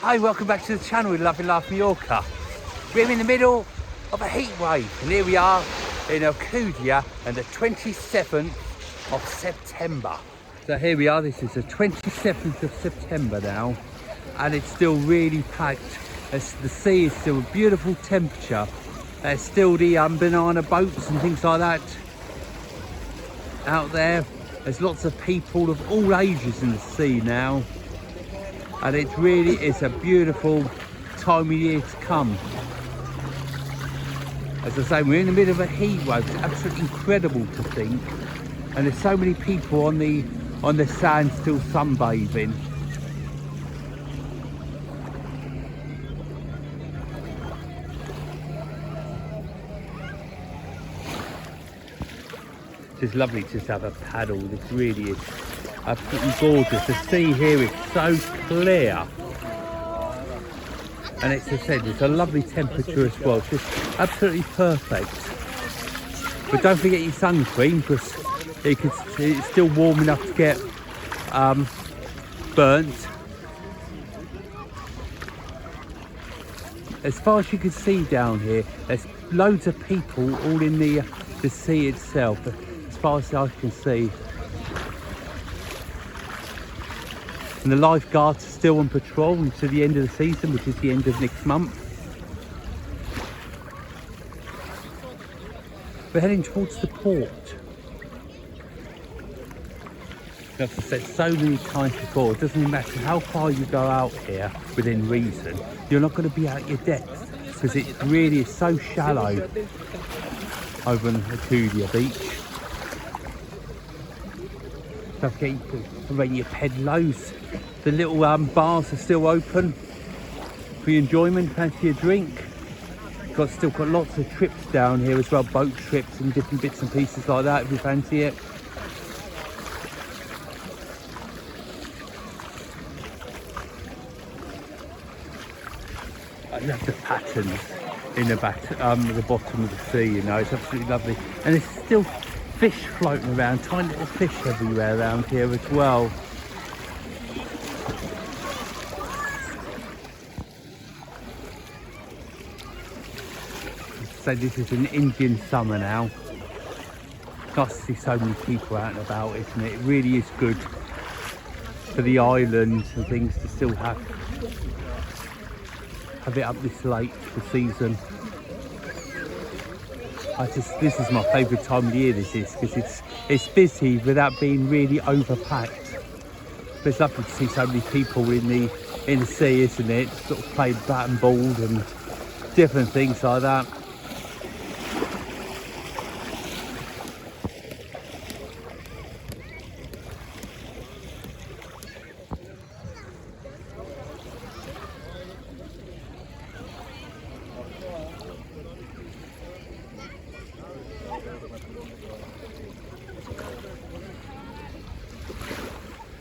Hi, welcome back to the channel with Loving Life Mallorca. We're in the middle of a heat wave and here we are in Alcudia on the 27th of September. So here we are, this is the 27th of September now and it's still really packed. The sea is still a beautiful temperature. There's still the banana boats and things like that out there. There's lots of people of all ages in the sea now. And it really is a beautiful time of year to come. As I say, we're in the middle of a heat wave. It's absolutely incredible to think. And there's so many people on the sand still sunbathing. It's just lovely to just have a paddle. This really is absolutely gorgeous. The sea here is so clear. And it's, as I said, it's a lovely temperature as well. It's just absolutely perfect. But don't forget your sunscreen because it's still warm enough to get burnt. As far as you can see down here, there's loads of people all in the sea itself. As far as I can see. And the lifeguards are still on patrol until the end of the season, which is the end of next month. We're heading towards the port. As I said so many times before, it doesn't matter how far you go out here within reason, you're not going to be at your depth because it really is so shallow over on Alcudia beach. Don't forget you can rent your pedalos. The little bars are still open for your enjoyment. Fancy a drink. Still got lots of trips down here as well, boat trips and different bits and pieces like that if you fancy it. I love the patterns in the bottom of the sea, you know, it's absolutely lovely. And there's still fish floating around, tiny little fish everywhere around here as well. So this is an Indian summer now. Nice to see so many people out and about, isn't it? It really is good for the islands and things to still have it up this late for the season. This is my favourite time of the year, this is, because it's busy without being really overpacked. But it's lovely to see so many people in the sea, isn't it? Sort of playing bat and ball and different things like that.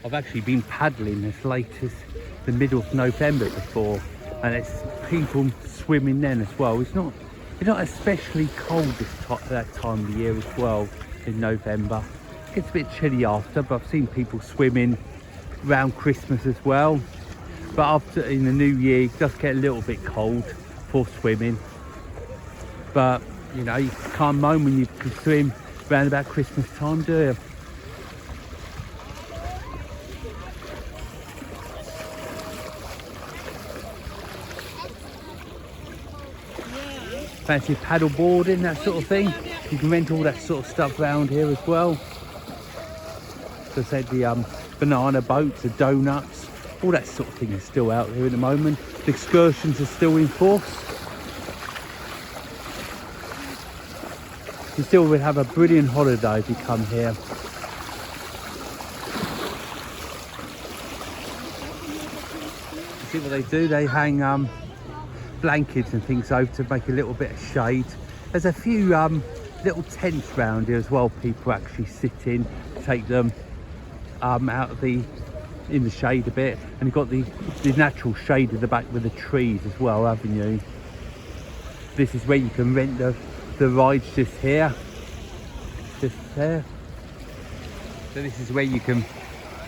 I've actually been paddling as late as the middle of November before, and it's people swimming then as well. It's not especially cold that time of the year as well in November. It gets a bit chilly after, but I've seen people swimming around Christmas as well. But after in the new year, it does get a little bit cold for swimming. But you know, you can't moan when you can swim around about Christmas time, do you? Fancy paddle boarding, that sort of thing. You can rent all that sort of stuff around here as well. So I said the banana boats, the donuts, all that sort of thing is still out there at the moment. The excursions are still in force. You still will have a brilliant holiday if you come here. You see what they do? They hang blankets and things over to make a little bit of shade. There's a few little tents around here as well. People actually sit in, take them out of in the shade a bit, and you've got the natural shade at the back with the trees as well, haven't you? This is where you can rent the rides just here, just there. So this is where you can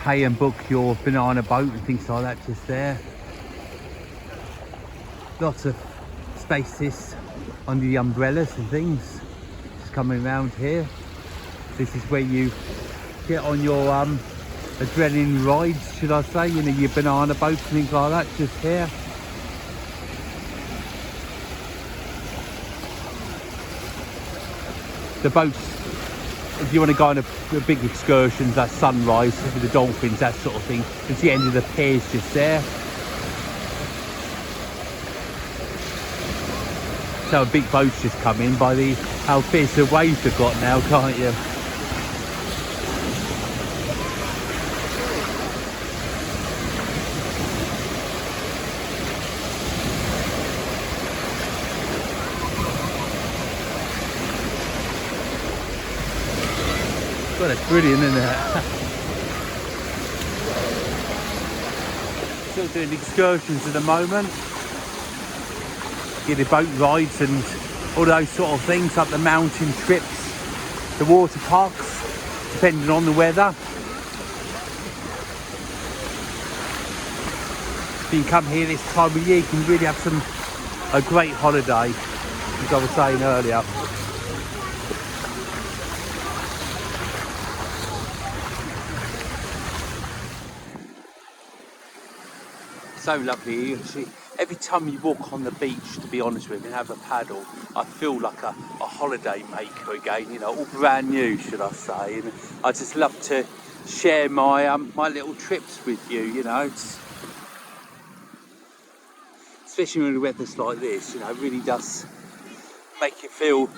pay and book your banana boat and things like that, just there. lots of spaces on the umbrellas and things. Just coming around here. This is where you get on your adrenaline rides, should I say, you know, your banana boats and things like that, just here. The boats, if you want to go on a big excursions, that sunrise with the dolphins, that sort of thing, it's the end of the piers just there. So a big boat's just come in by the how fierce the waves have got now, can't you? Well, it's brilliant, isn't it? Still doing excursions at the moment. Get the boat rides and all those sort of things, up the mountain trips, the water parks, depending on the weather. If you can come here this time of year, you can really have a great holiday, as I was saying earlier. So lovely. You see, every time you walk on the beach, to be honest with you, and have a paddle, I feel like a holiday maker again, you know, all brand new, should I say. And I just love to share my my little trips with you, you know. Especially when the weather's like this, you know, it really does make you feel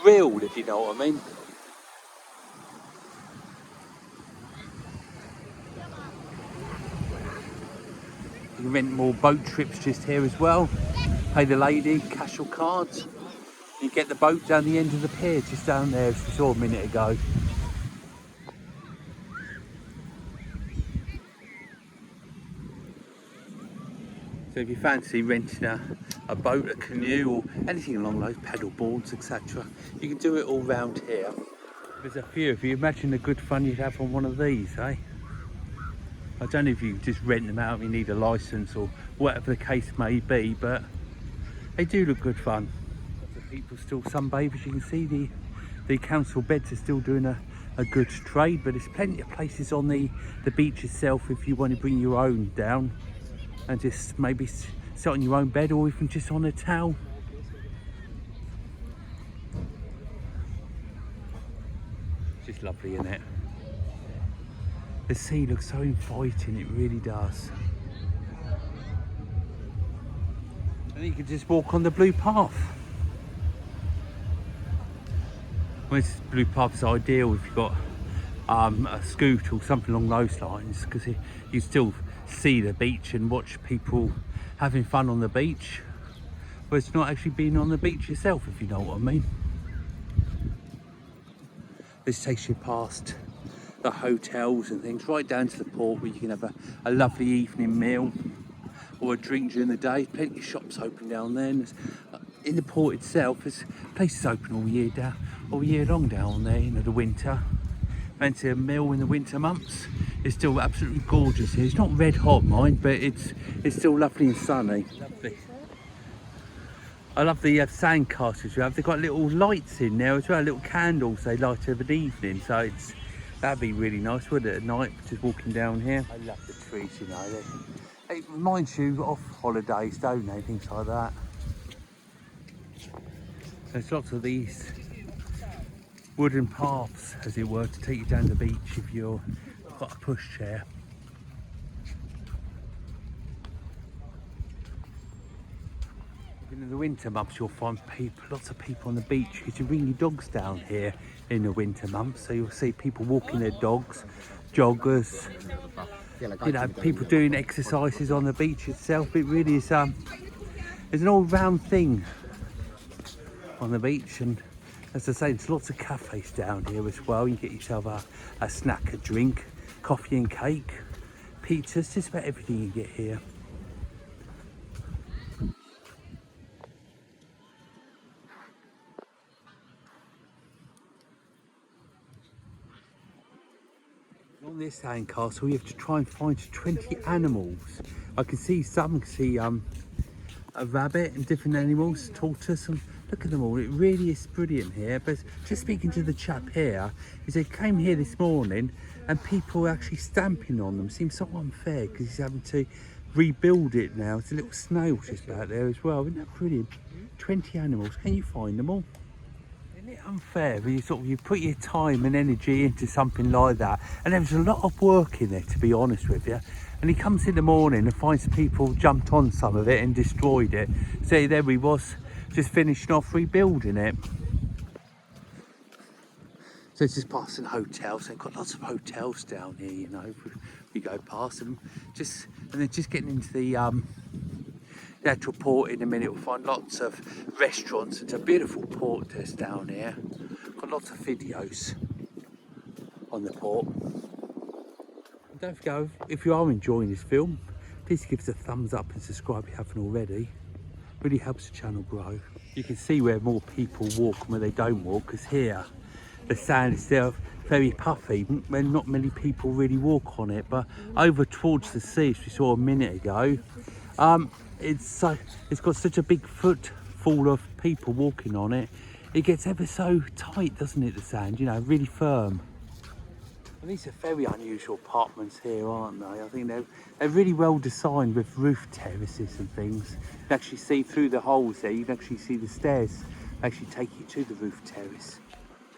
real, if you know what I mean. You can rent more boat trips just here as well. Pay the lady, cash or cards. You get the boat down the end of the pier, just down there, as we saw a minute ago. So if you fancy renting a boat, a canoe, or anything along those, paddle boards, etc., you can do it all round here. There's a few. If you imagine the good fun you'd have on one of these, eh? I don't know if you just rent them out, you need a licence or whatever the case may be, but they do look good fun. Lots of people still sunbathe, as you can see. The council beds are still doing a good trade, but there's plenty of places on the beach itself if you want to bring your own down and just maybe sit on your own bed, or even just on a towel. It's just lovely, isn't it? The sea looks so inviting, it really does. And you can just walk on the blue path. Well, this blue path is ideal if you've got a scooter or something along those lines, because you still see the beach and watch people having fun on the beach, but it's not actually being on the beach yourself, if you know what I mean. This takes you past the hotels and things, right down to the port where you can have a lovely evening meal or a drink during the day. Plenty of shops open down there. And in the port itself, there's places open all year long down there, you know, the winter. Fancy a meal in the winter months. It's still absolutely gorgeous here. It's not red hot, mind, but it's still lovely and sunny. Lovely. I love the sand castles you have. They've got little lights in there as well, little candles they light over the evening. So that'd be really nice, wouldn't it, at night, just walking down here. I love the trees, you know. It reminds you of holidays, don't they, things like that. There's lots of these wooden paths, as it were, to take you down the beach if you've got a pushchair. In the winter months, you'll find lots of people on the beach, because you bring your dogs down here in the winter months, so you'll see people walking their dogs, joggers, you know, people doing exercises on the beach itself. It really is it's an all-round thing on the beach. And as I say, there's lots of cafes down here as well. You get yourself a snack, a drink, coffee and cake, pizzas, just about everything you get here. On this sandcastle, you have to try and find 20 animals. I can see some, a rabbit and different animals, tortoise, and look at them all. It really is brilliant here. But just speaking to the chap here, he said came here this morning and people are actually stamping on them. Seems so unfair because he's having to rebuild it now. It's a little snail just out there as well. Isn't that brilliant? 20 animals. Can you find them all? Isn't it unfair when you put your time and energy into something like that, and there's a lot of work in there, to be honest with you, and he comes in the morning and finds people jumped on some of it and destroyed it. So there we was, just finishing off rebuilding it. So it's just past an hotel, so they've got lots of hotels down here, you know, we go past them, and then just getting into the actual port in a minute. We'll find lots of restaurants. It's a beautiful port just down here. Got lots of videos on the port. And don't forget, if you are enjoying this film, please give us a thumbs up and subscribe if you haven't already. Really helps the channel grow. You can see where more people walk and where they don't walk, because here the sand is still very puffy when not many people really walk on it. But over towards the sea, as we saw a minute ago, it's got such a big footfall of people walking on it. It gets ever so tight, doesn't it, the sand, you know, really firm. And these are very unusual apartments here, aren't they? I think they're really well designed with roof terraces and things. You can actually see through the holes there, you can actually see the stairs actually take you to the roof terrace.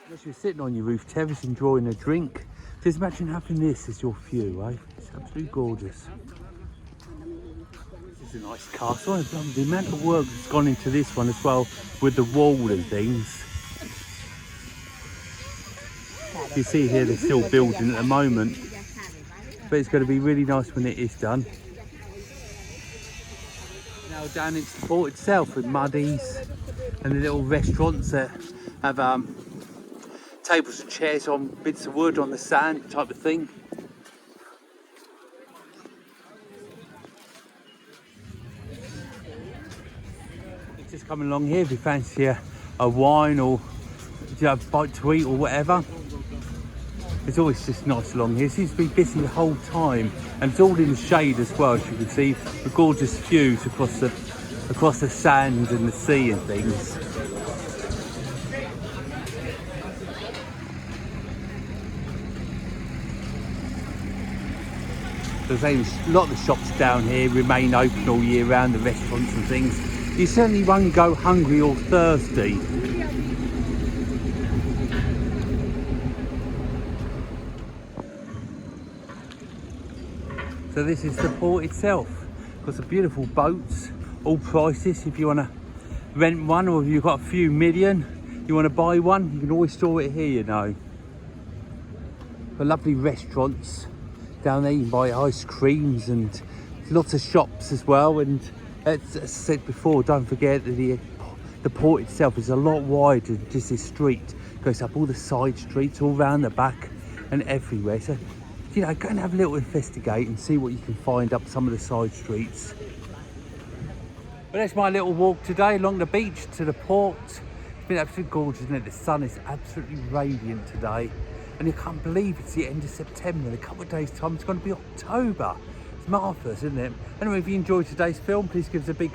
Unless you're sitting on your roof terrace enjoying a drink, just imagine having this as your view, eh? It's absolutely gorgeous. This is a nice castle. The amount of work that's gone into this one as well, with the wall and things. You see here they're still building at the moment, but it's going to be really nice when it is done. Now down into the port itself with muddies and the little restaurants that have tables and chairs on bits of wood on the sand type of thing. Just coming along here if you fancy a wine or a bite to eat or whatever. It's always just nice along here. It seems to be busy the whole time, and it's all in the shade as well, as you can see the gorgeous views across the sand and the sea and things. There's a lot of the shops down here remain open all year round, the restaurants and things. You certainly won't go hungry or thirsty. So this is the port itself. Got some beautiful boats, all prices. If you want to rent one, or if you've got a few million, you want to buy one, you can always store it here, you know. Got lovely restaurants down there. You can buy ice creams and lots of shops as well. And as I said before, don't forget that the port itself is a lot wider than just this street. It goes up all the side streets, all around the back and everywhere. So, you know, go and have a little investigate and see what you can find up some of the side streets. But that's my little walk today along the beach to the port. It's been absolutely gorgeous, isn't it? The sun is absolutely radiant today. And you can't believe it's the end of September. In a couple of days' time, it's going to be October. It's marvellous, isn't it? Anyway, if you enjoyed today's film, please give us a big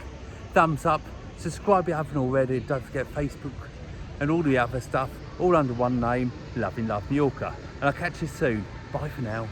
thumbs up. Subscribe if you haven't already. Don't forget Facebook and all the other stuff, all under one name, Loving Love Mallorca. And I'll catch you soon. Bye for now.